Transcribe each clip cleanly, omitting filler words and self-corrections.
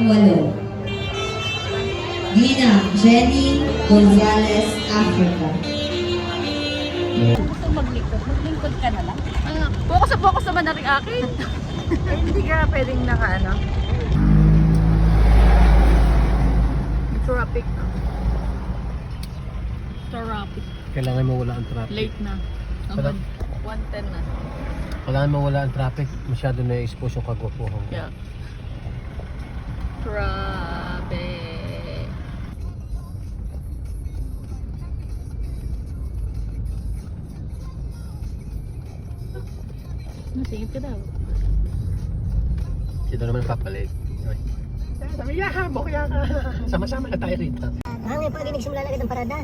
8. Ginang Jenny Gonzalez, Africa. Gusto maglingkod ka na lang. Focus naman na rin akin. Hindi ka pwedeng naka traffic. Traffic. Kailangan mawala ang traffic. Late na. Wala. 1:10 na. Kailangan mawala ang traffic. Masyado na-expose yung kagwapuhan. Yeah. Traffic. Nasingit ka daw. Sino naman papalit? Sabi niya ka, bukya ka. Sama-sama na tayo rito. Ngayon pa, nagsimula na agad ang parada.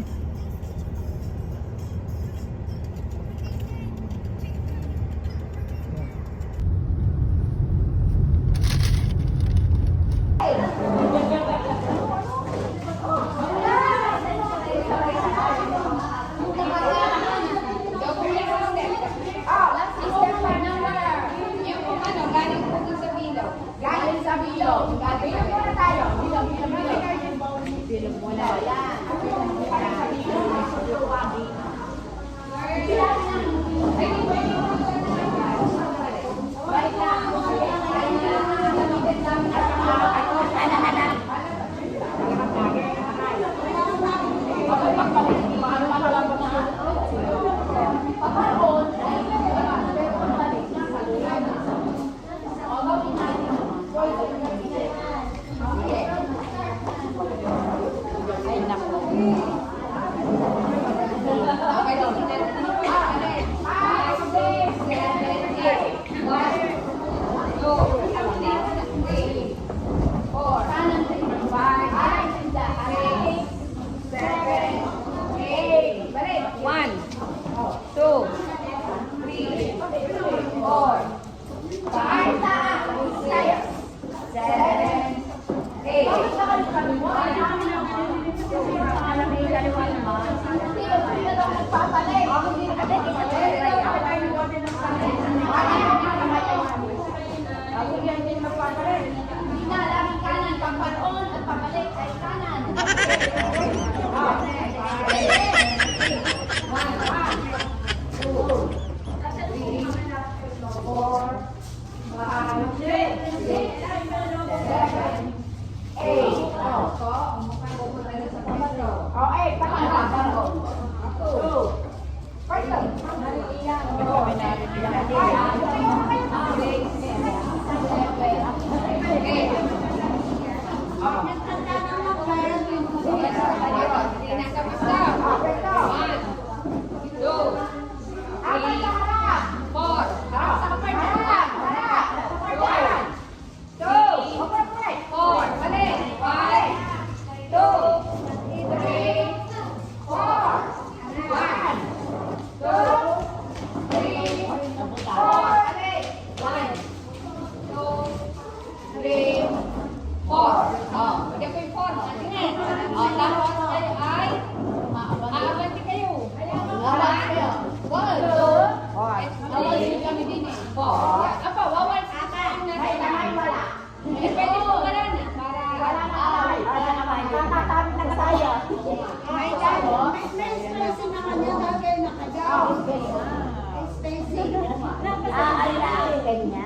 Ganyan.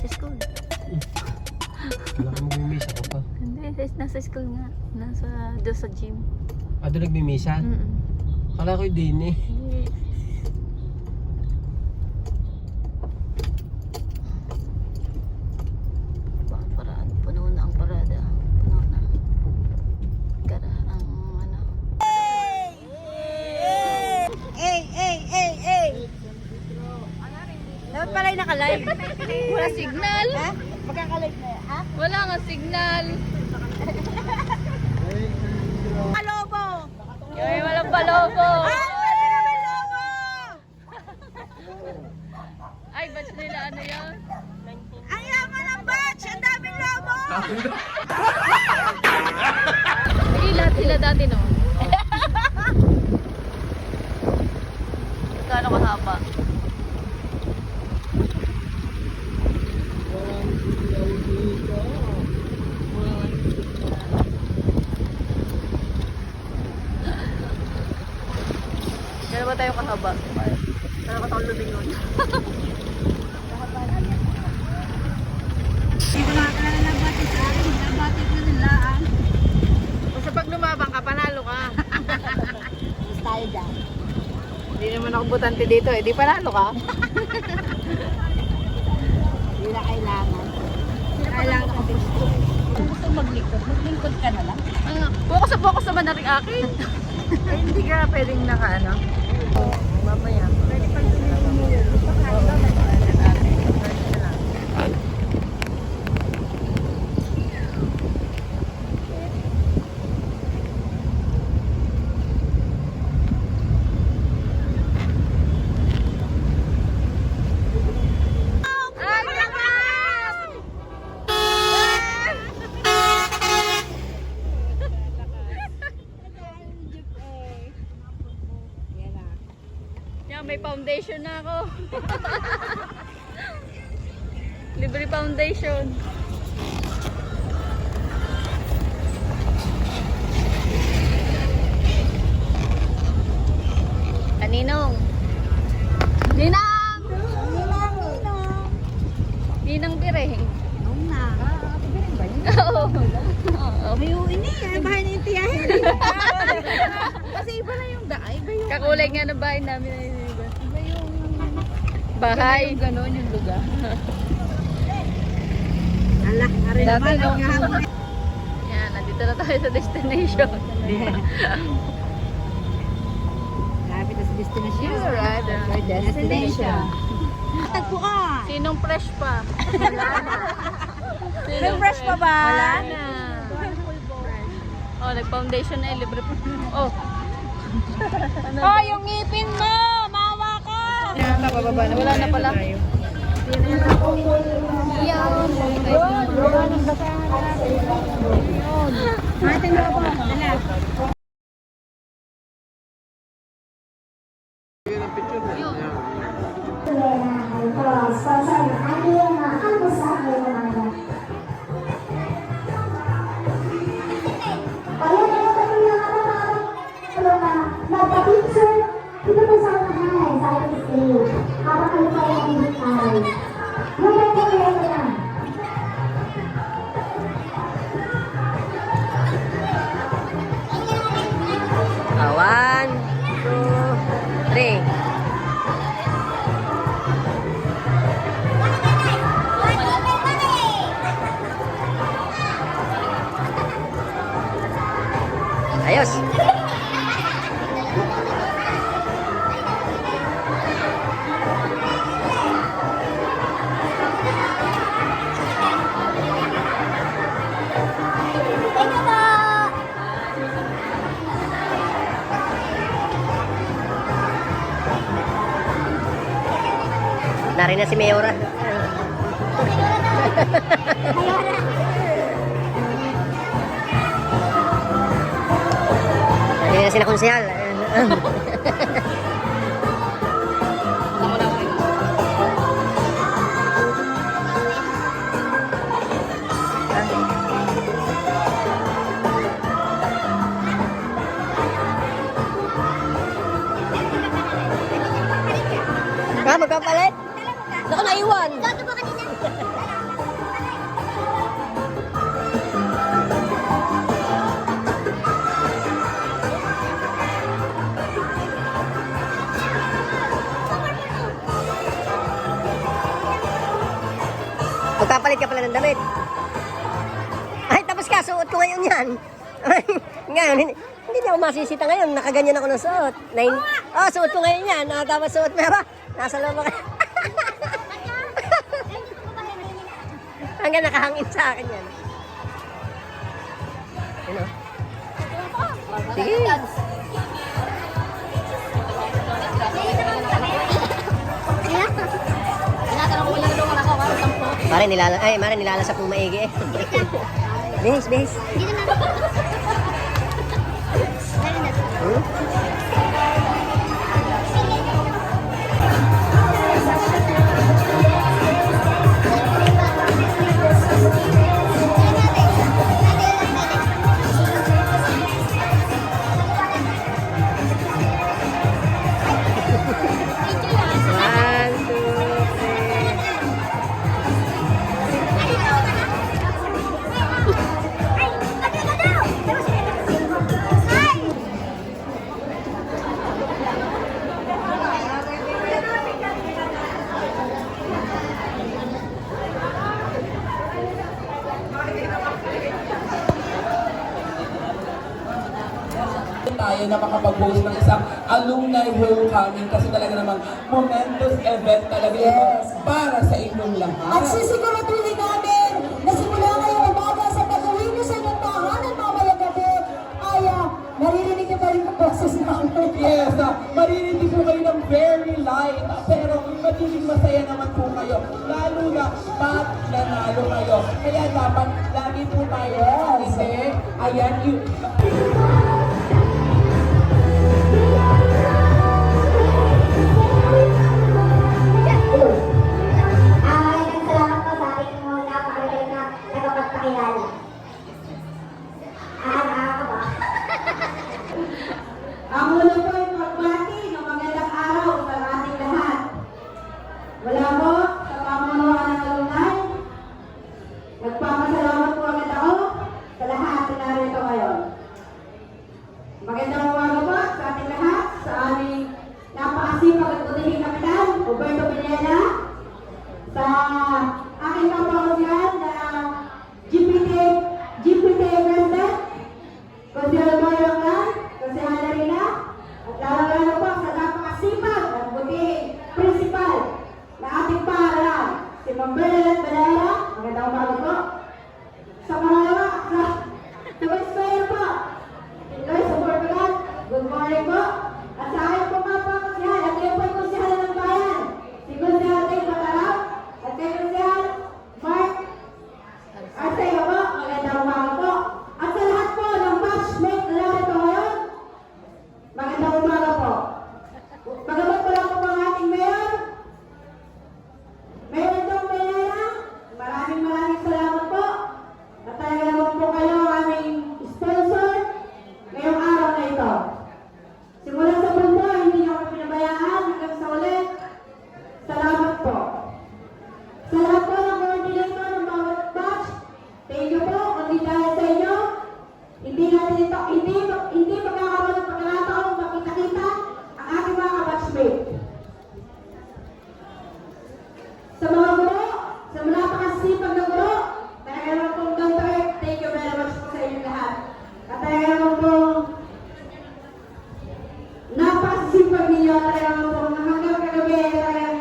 Sa school. Kala ko magmimisa ko pa. Hindi, nasa school nga. Doon sa gym. Doon nagmimisa? Kala ko din eh. Hindi. Paraan, puno na ang parada. Puno na. Ang ano. Dapat pala yung naka-live. Wala signal. Magkaka-live na yan, ha? Wala nga signal. Palobo! Yung walang palobo. Pwede naman lobo! Ay, batch nila ano yun? Ang yaman ng batch! Ang daming lobo! Lahat sila dati, no? Gano'ng kahaba? Gano'n ba tayo kahaba? Ano ka taong lumingon? Hindi ko nakakala ng batik sa akin. Nabatik na nila, Basta pag lumabang ka, panalo ka. Mas tayo dyan. Hindi naman ako butante dito eh. Di panalo ka. Hindi na kailangan. Kailangan ka din. Kung gusto maglingkod ka na lang. Focus naman na rin akin. Ay, hindi ka pwedeng naka-ano. Mamaya. Pwede pag May foundation na ako. Libre foundation. Kaninong? Ninang! Ninang Bireng. Nung na. Biring ba yun? Oo. May uwi na yan. Bahay na yung tiyahin. Kasi iba na yung daay. Iba yung Kakulay nga ng bahay namin. iba yung Bahay. yung gano'n yung lugar. Alak na rin Dati naman. nung- Yan, nandito na tayo sa destination. Lapit na sa destination. You arrived at Our destination. Tagpuan. Sinong fresh pa? May fresh pa ba? Wala na. Oh, nag-foundation na libre pa. Oh. Oh, yung ngipin mo! Mawa ka! Wala na pala. Ating mo po. Dala. One, two, three. Ayos. Nari na si Mayora. Nari na sila konsehal. Magkapalit? Naku, naiwan. Gato ba kanina? Magpapalit ka pala ng damit. Ay, tapos ka, suot ko ngayon yan. Ngayon, hindi na ako masisita ngayon. Nakaganyan ako ng suot. Suot ko ngayon yan. Tapos suot mo ba? Nasa loob ako. Hanggang nakahangin sa akin yan. Ano? Sige. Mare nilalasap mo maigi eh. Behis. Hindi naman. Meron na. tayo na makapag-host ng isang alumni homecoming kasi talaga namang momentous event talaga ito para sa inyong lahat. At sisiguraduhin namin na simula ngayong umaga sa pag-uwi niyo sa inyong tahanan mamaya gabi ay maririnig niyo pa rin ang boses namin. Yes, maririnig po kayo ng very light pero magiging masaya naman po kayo. Lalo na pag nanalo kayo. Kaya dapat lagi po tayo kasi ayan yung... Salamat po sa ating mga napakagaling na nagpapagpakilala. Ka ba? Ang una po ay magbati ng magandang araw sa ating lahat. Wala po sa pamamunuan ng alumni. Nagpapasalamat po agad ako sa lahat na narito ngayon. Magandang umaga po sa ating lahat, sa aming napakasipag at butihing kapitan, Roberto Pineda, sa aking kapakasyan na GPT President, Consiel Mayoran, Consiel Larina, at lalo-lalo po sa napakasipag at butihing principal na ating paaralan, si Ma'am Bernadette Balera. Magandang umaga po. Sa pangalawa, sa Vice Mayor po, Lois Oportugal, good morning po. At sa aking po mga pakasyan, at kayo po ay konsyal ng bayan, si Consiel Tay Patarap, at kay Consiel Mark Arcega po, magandang umaga po. At sa lahat po ng batchmate na narito ngayon, magandang umaga po. Pagamat ko lang po ang ating mayor, Mayor Dong Benera, maraming salamat po. At talaga naman po kayo ang aming sponsor ngayong araw na ito. Simula sa mundo, hindi niyo kami pinabayaan hanggang sa ulit. Salamat po. Sa lahat po ng coordinator ng bawat batch, thank you po. Kundi dahil sa inyo, hindi natin ito, hindi magkakaroon ng pagkakataong makita-kita ang ating mga kabatchmate. Sa mga guro, sa mga napakasipag na guro, talaga naman pong ganito thank you very much po sa inyong lahat. At talaga naman pong napakasipag ninyo, talaga naman pong hanggang kagabi, talagang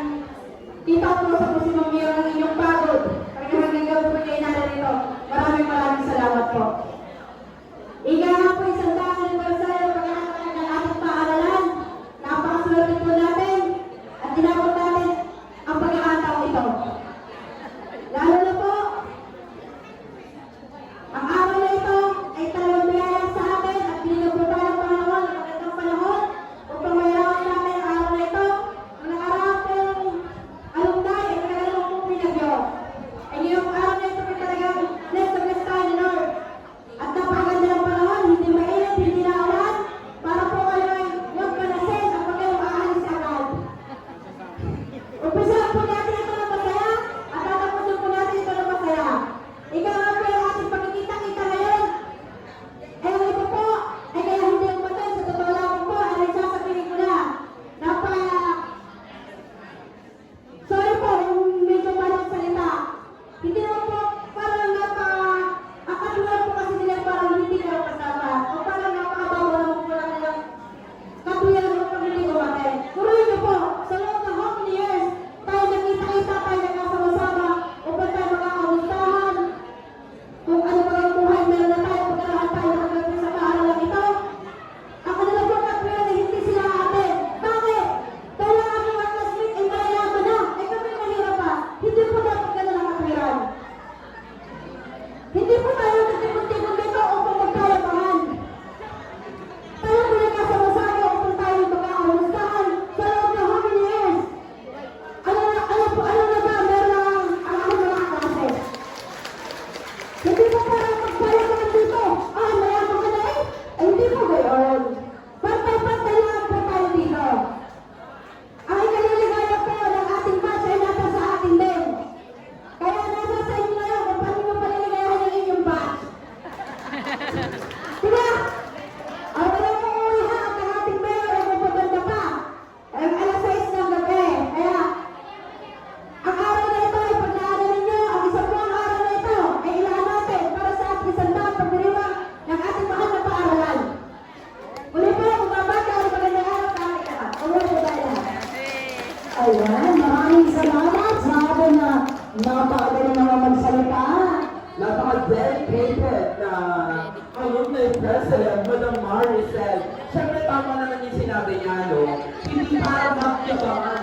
kita po sa pusimang meron ng inyong pagod. Talaga hanggang gabi po kayo narito. Maraming salamat po. Ika nga po isang daang anibersaryo pagkakataon ng ating paaralan. Napakaswerte po natin at tinapot natin ang pagkakataon ito. Lalo na po, ang araw na ito ay talagang biyaya sa atin at binigyan po tayo ng Panginoon ng magandang panahon upang mayawan natin ang araw na ito. Ang nakaraan pong alumni ay talagang pong pinagyo. Ay ngayong araw na ito ay talagang blessed na blessed tayo ni Lord. At napakaganda ng panahon, hindi mainit, hindi na ulan, para po kayo ay huwag manasin at huwag kayong aalis agad. Umpisahan po natin ito ng Napakagaling naman magsalita. Napaka-dedicated na alumni president, Madam Maricel. Siyempre, tama naman yung sinabi niya, no? Hindi para magyabangan,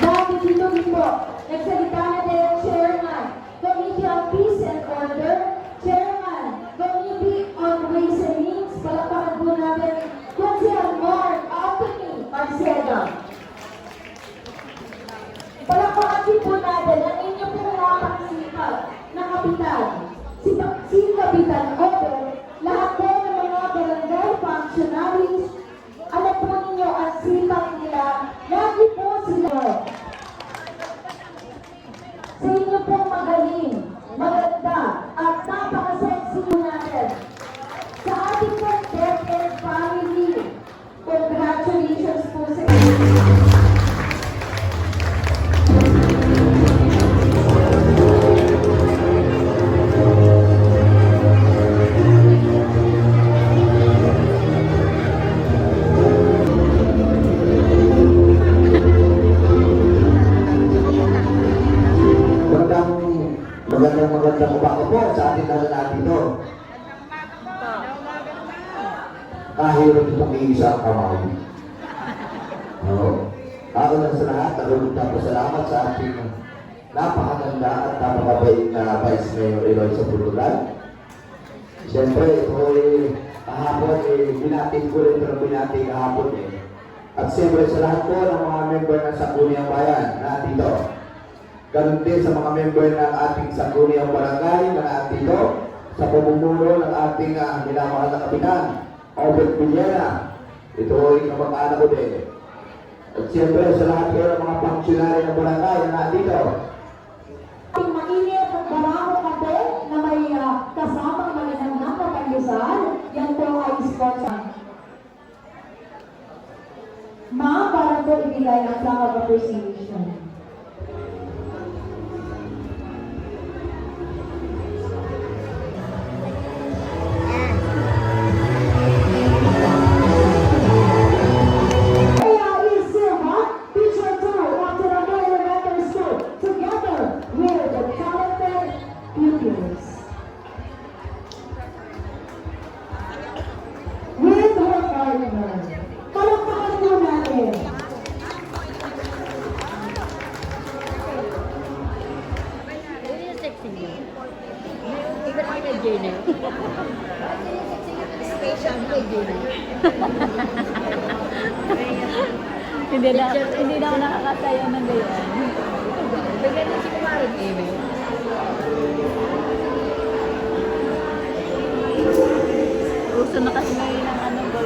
Dahil dito po, nagsalita na din ang chairman, Committee on Peace and Order, Chairman, Committee on Ways and Means, palakpakan po natin, Councilor Mark Anthony Arcega. Palakpakan din po natin ang inyo pong napakasipag na kapitan, si Kapitan Ober, lahat po ng mga barangay functionaries, alam po ninyo ang sipag nila, lagi po sila. Sa inyo pong magaling, maganda, at napaka-sexy po natin. Sa ating pong death and family, congratulations po sa inyo. Magandang umaga po sa ating lahat dito. Kahirap itong iisang kamay. Ako lang sa lahat, nagpapasalamat sa ating napakaganda at napakabait na Vice Mayor Eloy sa Pululan. Siyempre, ito kahapon, binatin ko rin pero binatin kahapon . At siyempre sa lahat po ng mga member ng Sangguniang Bayan na dito. Ganun din sa mga member ng ating Sangguniang Barangay na dito, sa pamumuno ng ating minamahal na kapitan, Obet Villena. Ito ay kamag-anak ko din. At siyempre sa lahat ng mga pangsyonary ng barangay na dito. Ating mainit at barako kape na may kasamang magandang napapanyusan, yan po ay sponsor. Ma'am, para po ibigay ang flower of appreciation. With her partner. Palakpakan po natin. Hindi na ako nakakasaya ng gayon. Bigyan na si Kumarin Amy. Uso na kasi ngayon ang ano ba?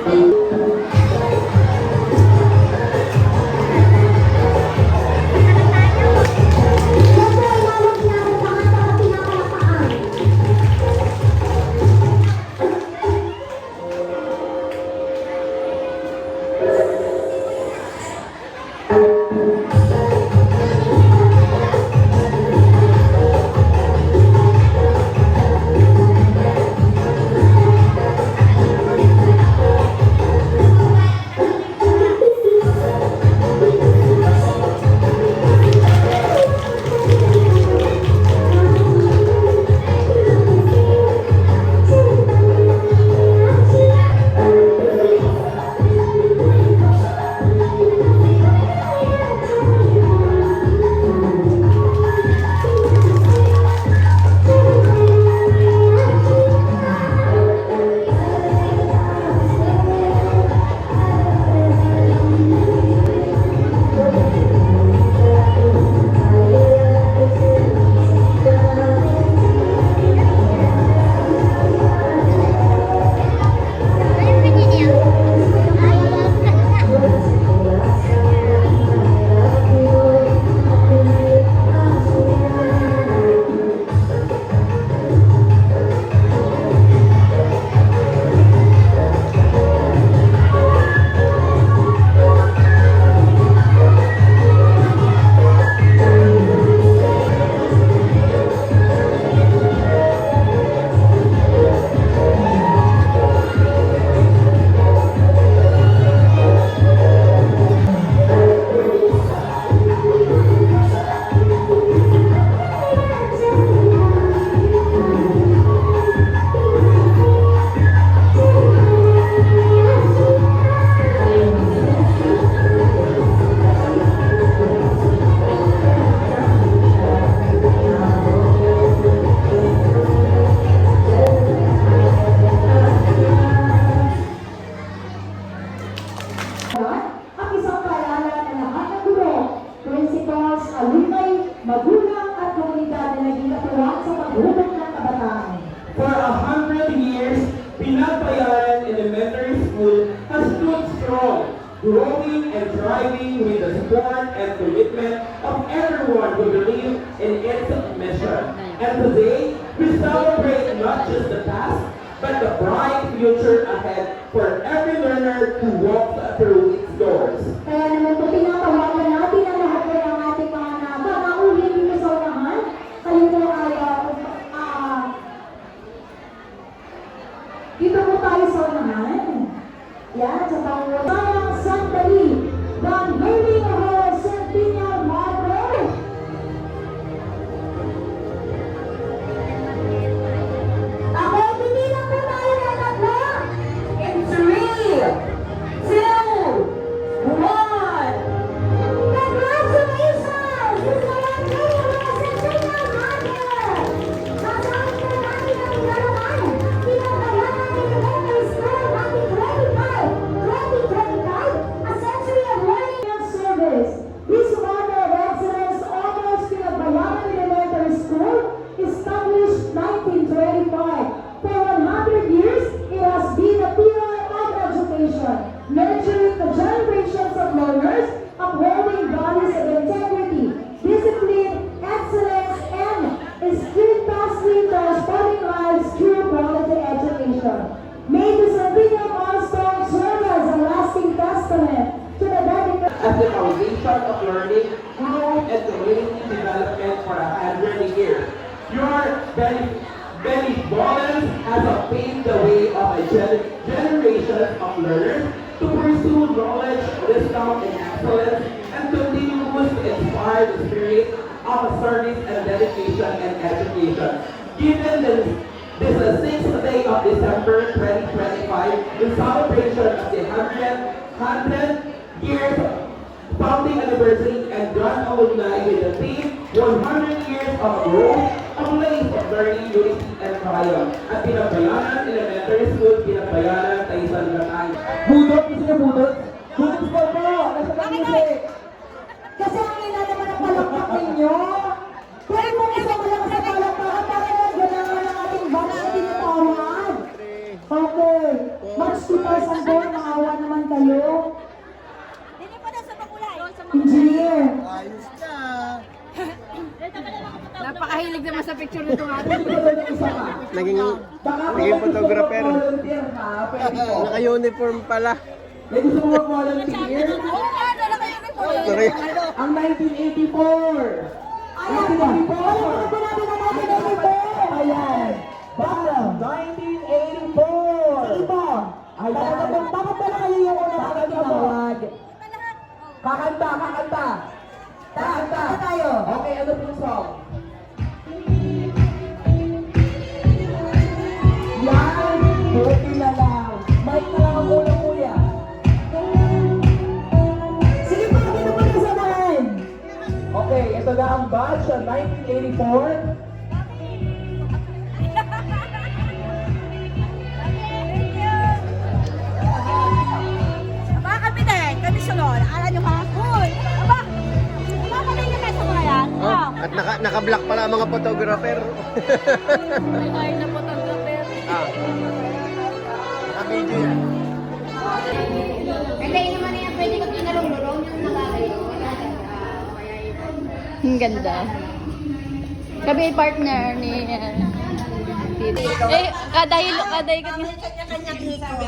commitment of everyone who believes in its mission. And today, we celebrate not just the past, but the bright future ahead for every learner who walks through its doors. Kaya naman po tinatawagan natin ang lahat po ng ating mga nakaulit dito sa unahan. Kayo po ay dito po tayo sa unahan. Yan, sa Panginoon sandali ng Waving Her Centennial Marble. Ako, hindi na po tayo natatlo. In 3, 2, 1. Congratulations! This is our Centennial Marble. Sasama po natin ang larawan. Pinagbayanan ni Elementary School 2025, a century of learning and service. This order of excellence honors Pinagbayanan Elementary School, established 1925. For 100 years, it has been a pillar of education, nurturing the generations of learners, upholding values of integrity, discipline, excellence, and steadfastly transforming lives through quality education. May the Centennial milestone serve as a lasting testament to the dedication As the foundation of learning, growth, and community development for 100 years. Your benevolence has paved the way of a generation of learners to pursue knowledge, wisdom, and excellence, and continues to inspire the spirit of service and dedication and education. Given this is the 6th day of December 2025, the celebration of the 100 years founding anniversary and grand alumni with the theme 100 years of growth, a place of learning, unity, and triumph. At Pinagbayanan Elementary School, Pinagbayanan, Taysan, Latay. Budot, kasi na budot. Budot po po. Nasa music. kasi ang ina naman ang palakpak ninyo. Pwede mo isa mo lang sa palakpakan para naganahan ang ating batch na tinatawag. Okay. March 2004, maawa naman kayo. Engineer. Napakahilig naman sa picture nito natin. Naging photographer. Naka-uniform pala. May gusto mo mag-volunteer? Sorry. Ang 1984! Ayan po. Ayan po natin ang 1984. Ayan. Bottom, 1984! Ito. Ayan. Bakit pala kayo yung unang tinawag? Kakanta! Kanta tayo. Okay, ano po yung song? Yan. Okay na lang. Mic na lang ang muna, kuya. Sige pa, dito po na samahan. Okay, ito na ang batch ng 1984. Aba, kami din. Kami sunod. Alam nyo mga cool. Aba, kumakaling na tayo sa mga yan. At naka-block pala ang mga photographer. May kain na photographer. Naka-video yan. Hindi naman yan pwede kang kinarong-lorong yung nakakayo. Ang ganda. Kami ay partner ni eh, kada ikot nga.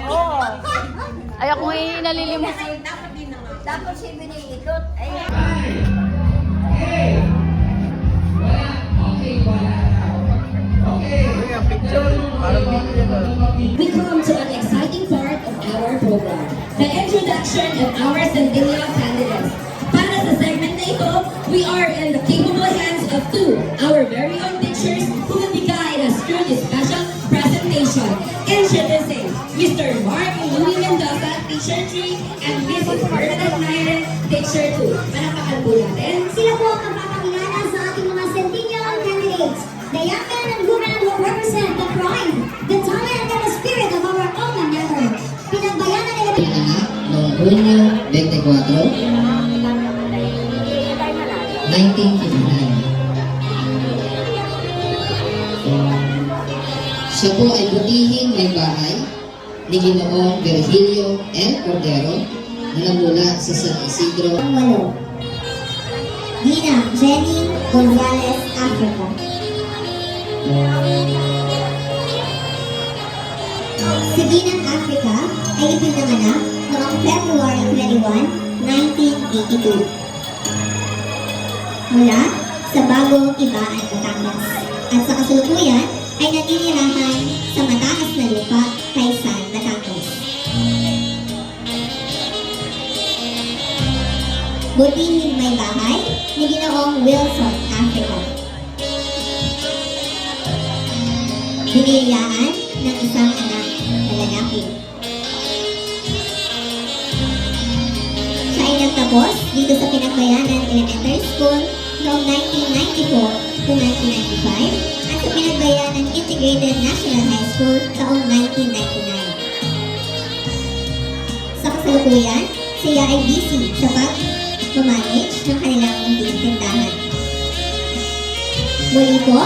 Oo. Ay, ako ay nalilimot. Dapat siya biniikot. We come to an exciting part of our program, the introduction of our Centennial candidates. Para sa segment na ito, we are in the capable hands of two, our very own teachers who will be guide us through this special presentation. Introducing Mr. Mark Louis Mendoza, Teacher 3, and Mrs. Bernadette Myron, Teacher 2. Panapakan po natin. Sila po ang papakilala sa ating mga Centennial candidates. The young men and women who represent the pride, the talent, and the spirit of our alma mater. Pinagbayanan nila. Pinanganak noong Hunyo 24, 1959. Siya po ay butihing may bahay ni Ginoong Virgilio L. Cordero na namula sa San Isidro. Ginang Jenny Gonzalez, Africa. Si Ginang Africa ay ipinanganak noong February 21, 1982. Mula sa Bagong Ibaan, Batangas. At sa kasalukuyan ay naninirahan sa mataas na lupa, Quezon, Batangas. Butihing may bahay ni Ginoong Wilson, Africa. Biniyayaan ng isang anak na lalaki. Siya ay nagtapos dito sa Pinagbayanan Elementary School noong 1994 to 1995 at sa Pinagbayanan Integrated National High School taong 1999. Sa kasalukuyan, siya ay busy sa pag-manage ng kanilang munting tindahan. Muli po,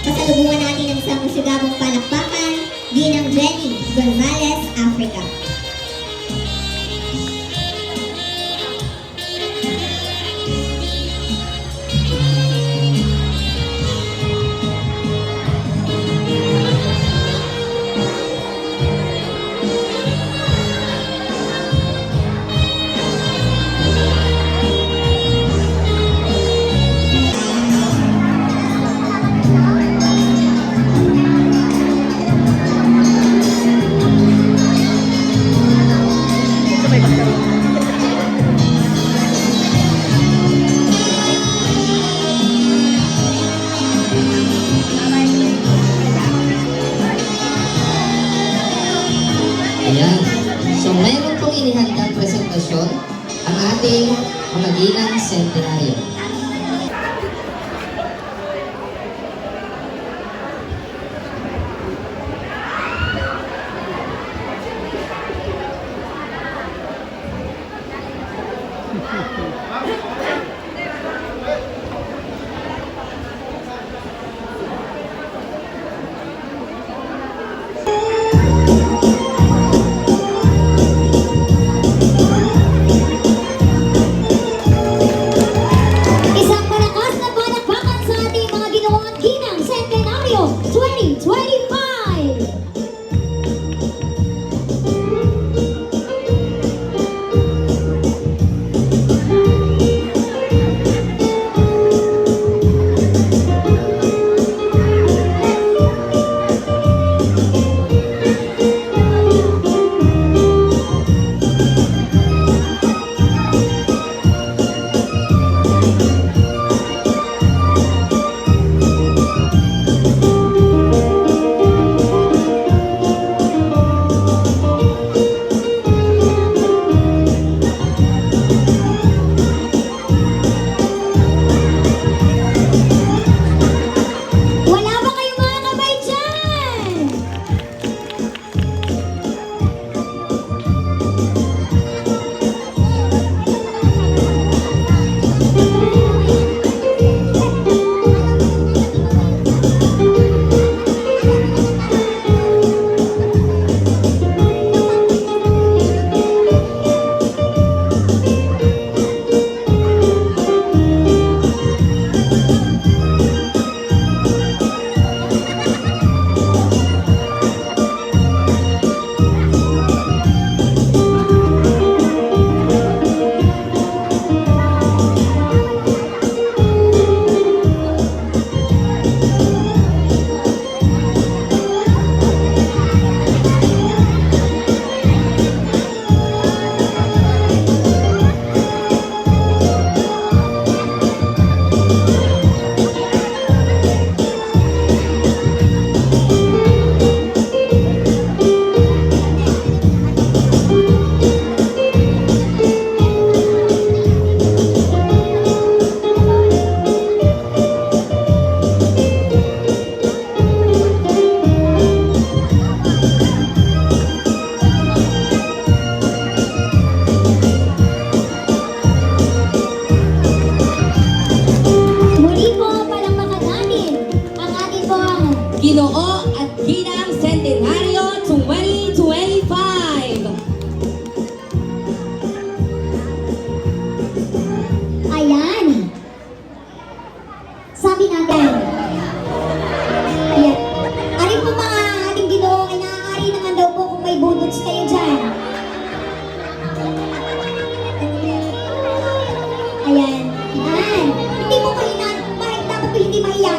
pasalubungan natin ang isang masigabong palakpakan, Ginang Jenny Gonzalez, Africa. Ayan. So, mayroon pong inihandang presentasyon ang ating mga ginang sentenaryo.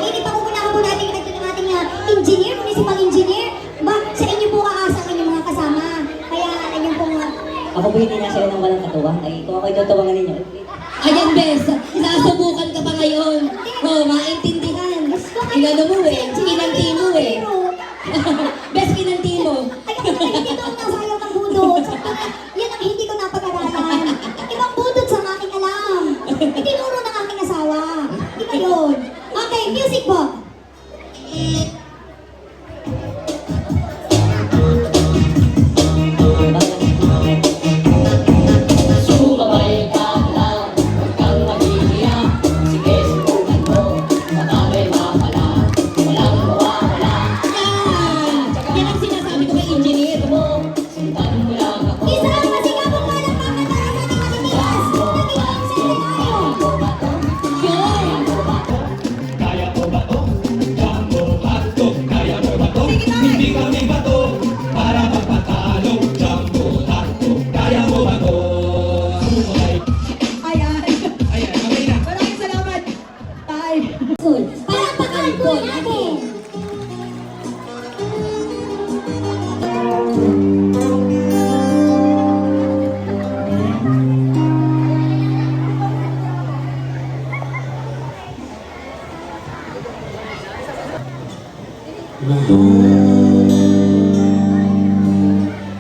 namin. Ipakukunahan po natin yung ng ating engineer, municipal engineer. Ba, sa inyo po kaasa ang inyong mga kasama. Kaya inyong pong... Ako po hindi na sila ng walang katuwa. Ay, kung ako'y tutuwangan ninyo. Ayan, Bes. Sasubukan ka pa ngayon. Oh, maintindihan. Inano mo eh. Kinanti mo eh. Bes, kinanti mo. Ay, ako naman hindi ito ang nasayaw ng budot. Yan ang hindi ko napag-aralan. Ibang budot sa aking alam. Itinuro ng aking asawa. Di ba yun? Okay, music po. Sumabay ka lang, huwag kang maghihiya. Sige, subukan mo, baka may mapala. Walang mawawala. Yan ang sinasabi ko kay engineer mo. Sundan mo lang ako. Isang masigabong palakpakan para sa ating matitigas. Nagiging sentenaryo. Yun! Kaya mo ba to? Jumbo hotdog, kaya mo ba to? Hindi kami bato para magpatalo. Jumbo hotdog, kaya mo ba to? Ayan. Ayan, okay na. Maraming salamat. Tay. Palakpakan po natin.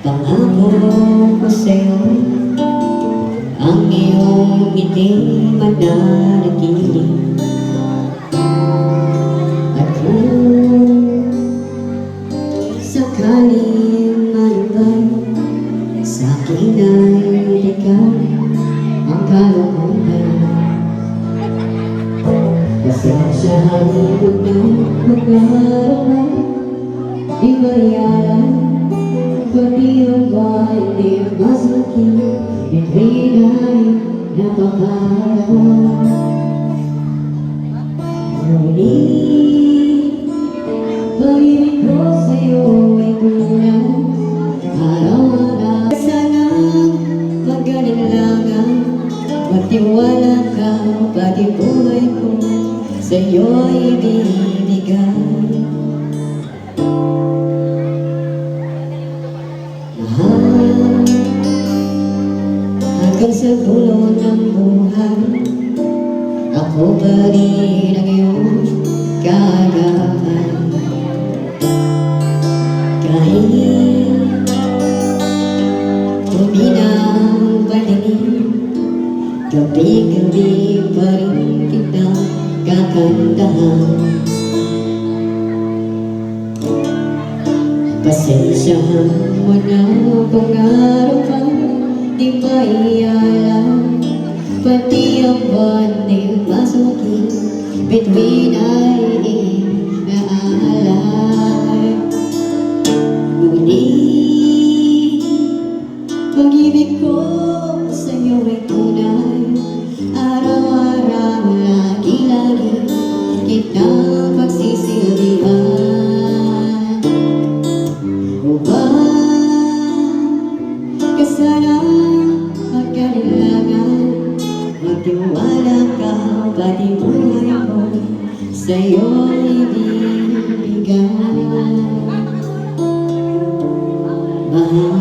Pangako ko sa'yo, ang iyong ngiti mananagiling. At kung sakaling malubay, sa'kin ay ikaw ang kalooban. Pasensyahan mo na mag-araw, di mayayain. Pati ang bahay di masakit, ito'y ay napakalawa. Ngunit, pag-ibig ko sa'yo ay tunay, araw-araw. Sanang magalinlangan, magtiwala ka, pati buhay ko sa'yo'y ibibigay. Hanggang sa dulo ng buhay, ako pa rin ang iyong kaagahan. Kahit tumina ang paningin, gabi-gabi pa rin kita kakantahan. Pasensyahan mo na kung araw pa di maialam, pati ang buwan ay masukit, bituin ay inaalay. Ngunit, pag-ibig ko sa'yo ay tunay, araw-araw, lagi-lagi kitang pagsisilbihan. Sana magkalilangan, magtiwala ka, pati buhay ko sa'yo ibibigay. Mahal.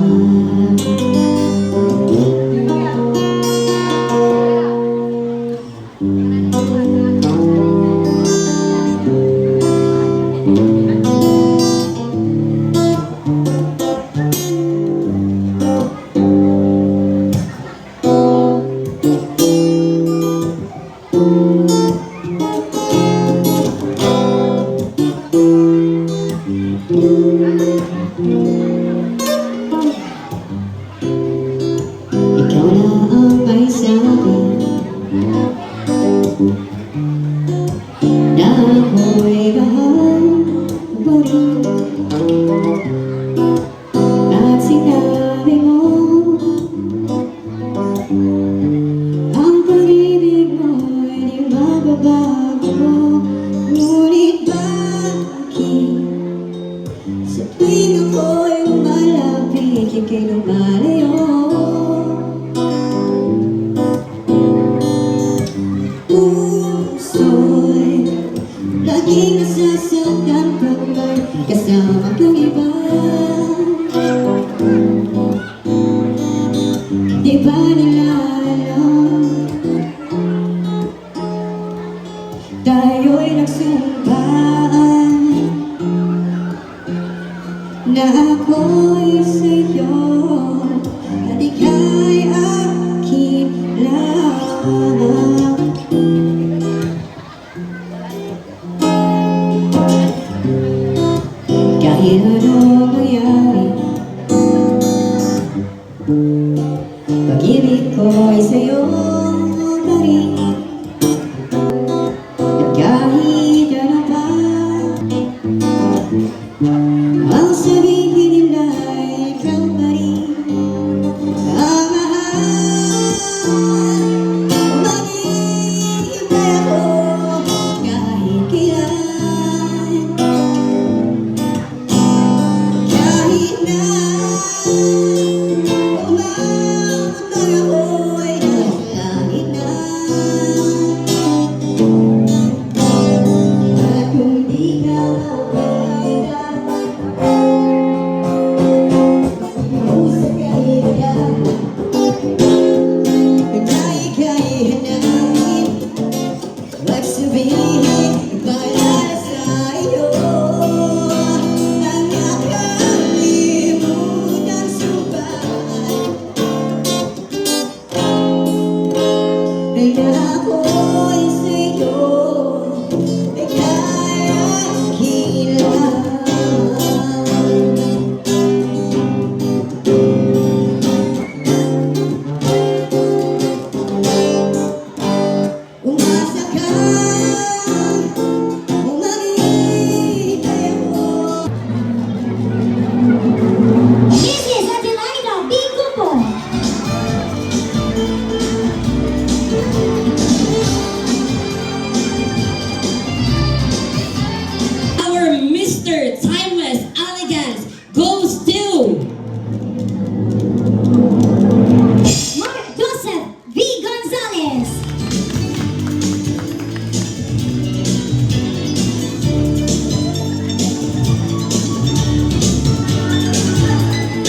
Ikaw na ang may sabi na ako'y mahal mo rin. At sinabi mo ang pag-ibig mo'y di mababago. Ngunit bakit sa tuwing ako'y lumalapit, ika'y lumalayo? Puso'y lagi Laging nasasaktan pag may kasama kang iba. Di ba nila alam tayo'y nagsumpaan na ako'y sa'yo at ika'y akin lang. Kahit ano mangyari, pag-ibig ko ay sa'yo pa rin. At kahit ano pa ang sabihin nila, ikaw pa rin ang mahal. Maghihintay ako kahit kailan, kahit na umamatay ako'y langit na. At kung di ka mawala, usap kahit ka na ika'y hanapin. Huwag sabihin bahala sa'yo ang nakalimutan subat ay na ako'y sa'yo ay kaya kilang. Umasa ka, umaghihintay ako. This is Adelaida B. Cupo. Our Mr. Timeless Elegance goes to Mark Joseph V. Gonzalez.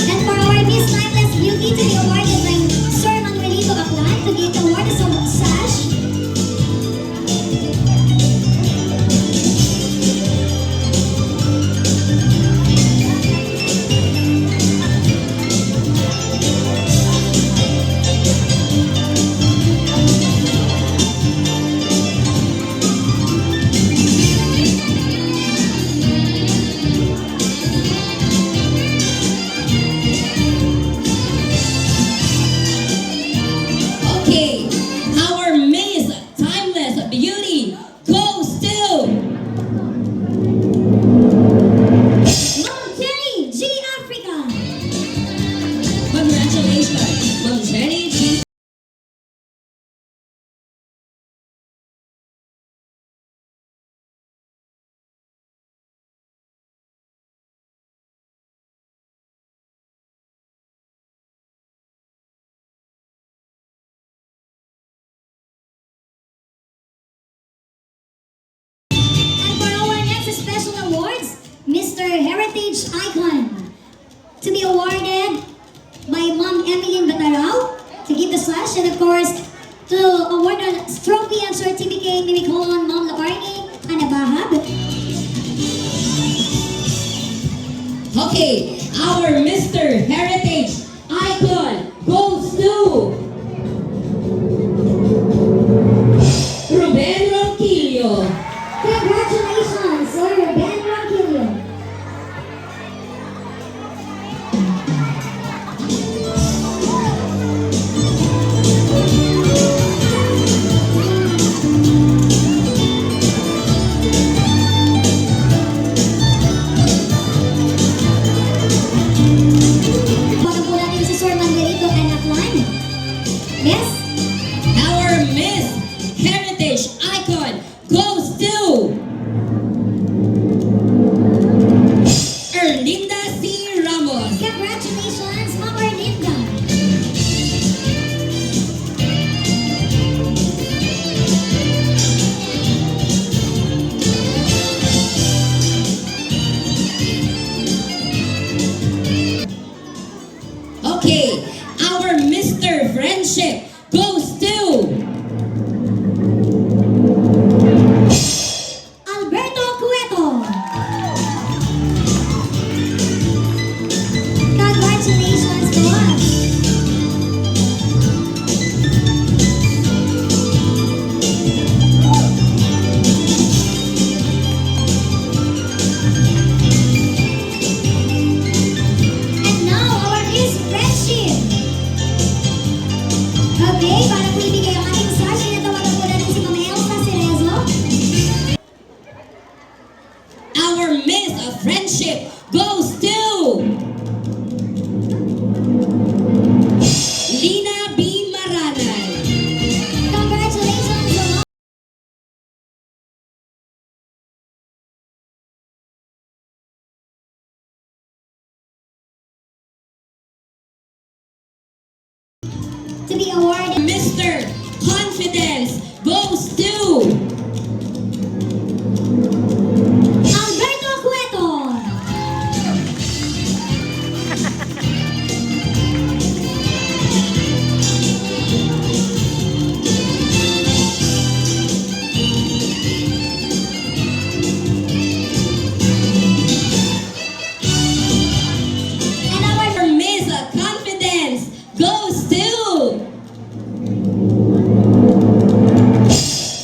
And for our Miss Timeless Beauty to be awarded by Sir Manuelito Aklan to give the award is a sash. Okay, our Miss Timeless Beauty goes to Mom Jenny G. Africa. Congratulations, Mom Jenny G. And for our next special awards, Mr. Heritage Icon, to be awarded by Mom Emeline Batarao to give the slash, and of course, to award a trophy and certificate, we call on Mom Labarni Anabahab. Okay, our Mr. Heritage Icon goes to Ruben Ronquillo. Congratulations, Sir Ruben Ronquillo. Miss of Friendship goes to Lina B. Maranan. Congratulations! To be awarded Mr. Confidence goes to Alberto Cueto. and our Miss Confidence goes to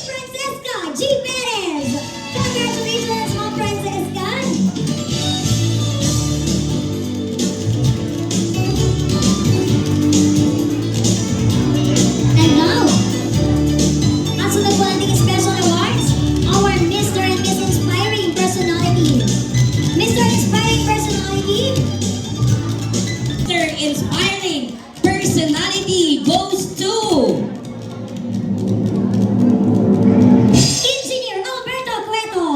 Francesca G. Perez. Congratulations, Ma'am Francesca. And now, ang sunod po nating special awards, our Mr. and Miss Inspiring Personality. Mr. Inspiring Personality, Mr. Inspiring Personality goes to Engineer Alberto Cueto.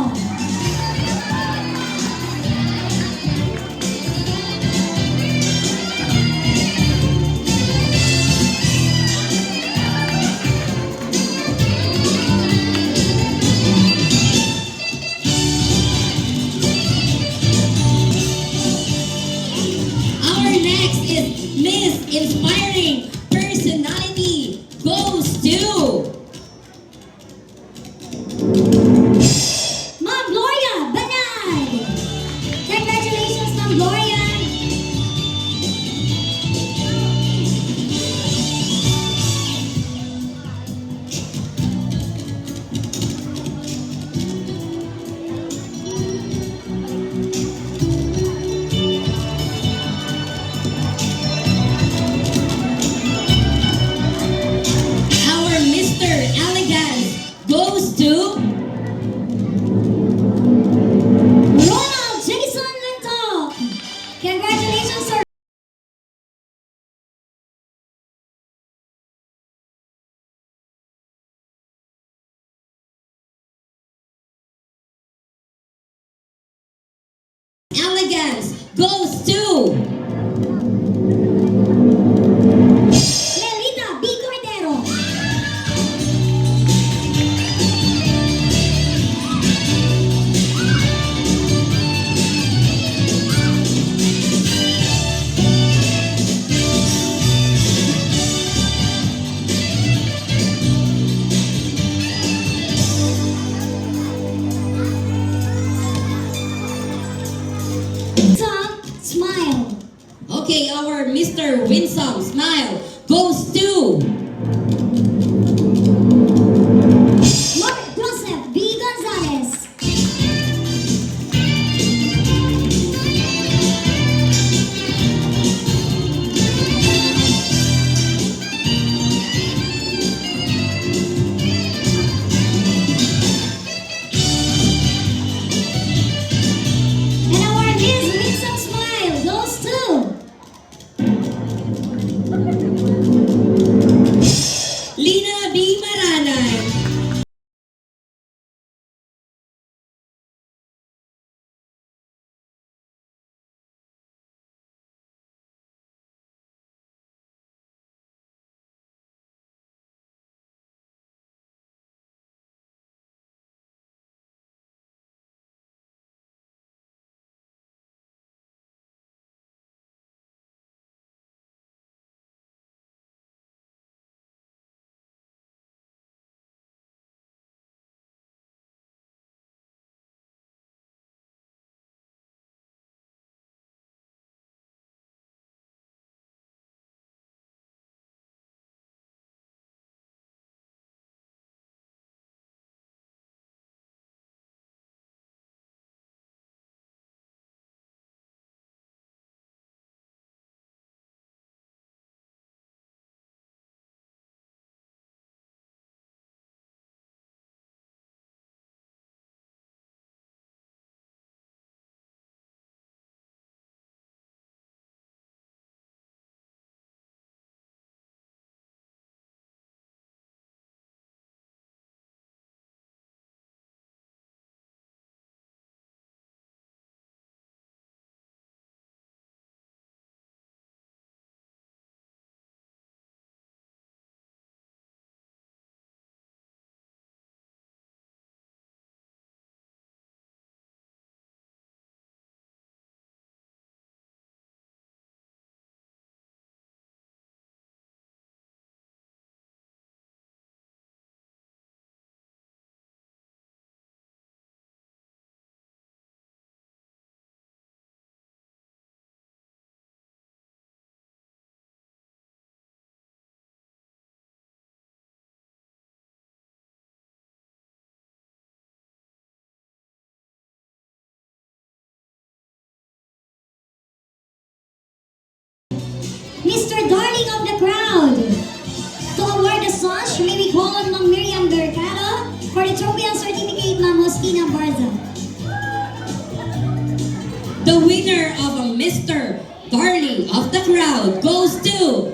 our next is Miss Inspiring Personality goes to Ma'am Gloria Banay. Congratulations, Ma'am Gloria. our Mr. Elegance goes to Ronald Jason Lantok. Congratulations, sir. Elegance goes to Lelita B. Cordero. Tom Smile. okay, our Mr. Winsome Smile goes to Mark Joseph B. Gonzalez. And our Miss Winsome Smile goes to Mr. Darling of the Crowd. To award the sash, may we call on Ma'am Miriam Mercado. For the trophy and certificate, Ma'am Justina Barza. The winner of a Mr. Darling of the Crowd goes to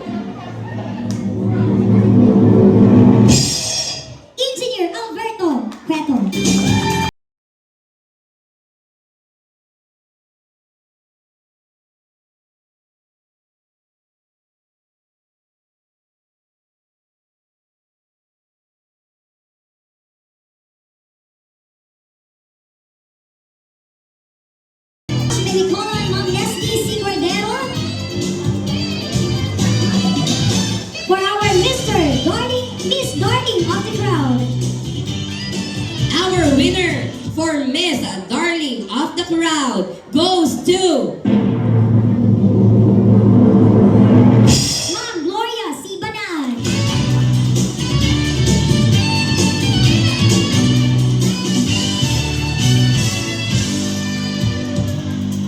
Engineer Alberto Cueto. May we call on Ma'am Leslie C. Cordero for our Mr. Darling, Miss Darling of the Crowd. our winner for Miss Darling of the Crowd goes to Ma'am Gloria C. Banal.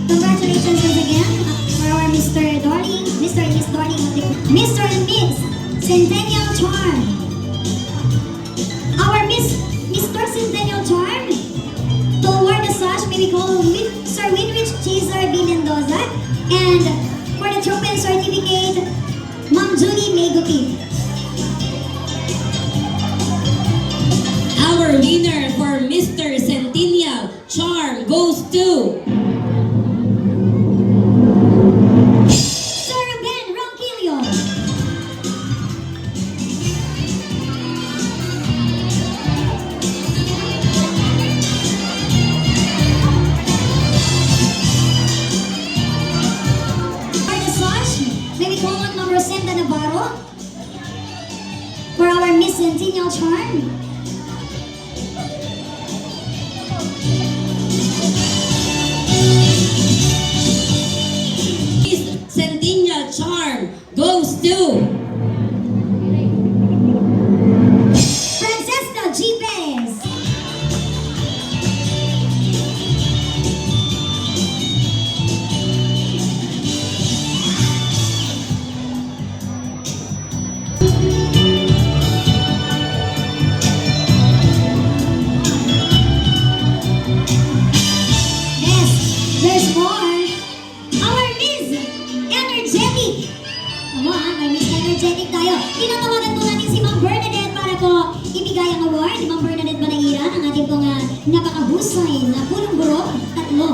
Congratulations once again for our Mr. Darling, Mr. and Miss Darling of the Mr. and Miss Centennial Charm. Our Mr. Centennial Charm, to award the sash, may we call Sir Winrich Cesar B. Mendoza, and for the trophy and certificate, Ma'am Julie Meguti. our winner for Mr. Centennial Charm goes to Sir Ben Ronquillo. For the sash, may we call on Ma'am Rosenda Navarro for our Miss Centennial Charm. Miss Centennial Charm goes to Francesca G. Perez. Yes, there's more. Our Miss Energetic. Our Miss Energetic tayo. Tinatawagan po natin si Ma'am Bernadette para po ibigay ang award. Ma'am Bernadette Banairan, ang ating pong napakahusay na punong burok, tatlo.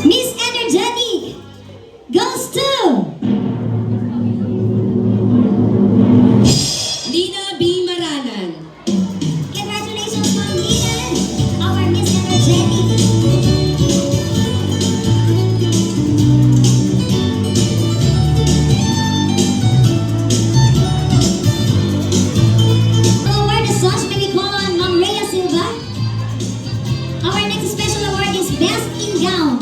Miss Energetic goes to Lina B. Maranan. Congratulations, Ma'am Lina, our Miss Energetic. To award the sash, may we call on Ma'am Rhea Silva. Our next special award is Best in Gown.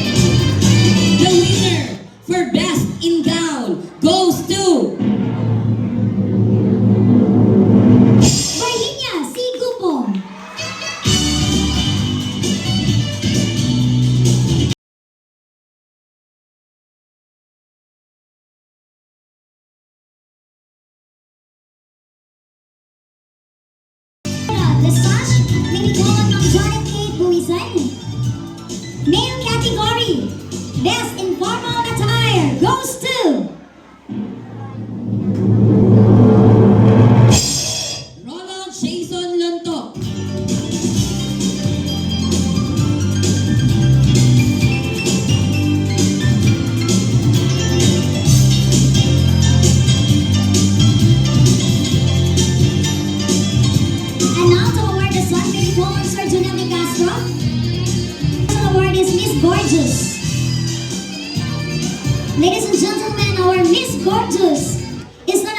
The winner for Best in Gown goes to Virginia C. Gupo. The sash, may we call on Ma'am Janet Kate Buisan. Male category, Best Informal Attire goes to Ronald Jason Lontok. And now to award the sash, may we call on Sir Junel De Castro. The award is Miss Gorgeous. Ladies and gentlemen, our Miss Gorgeous is none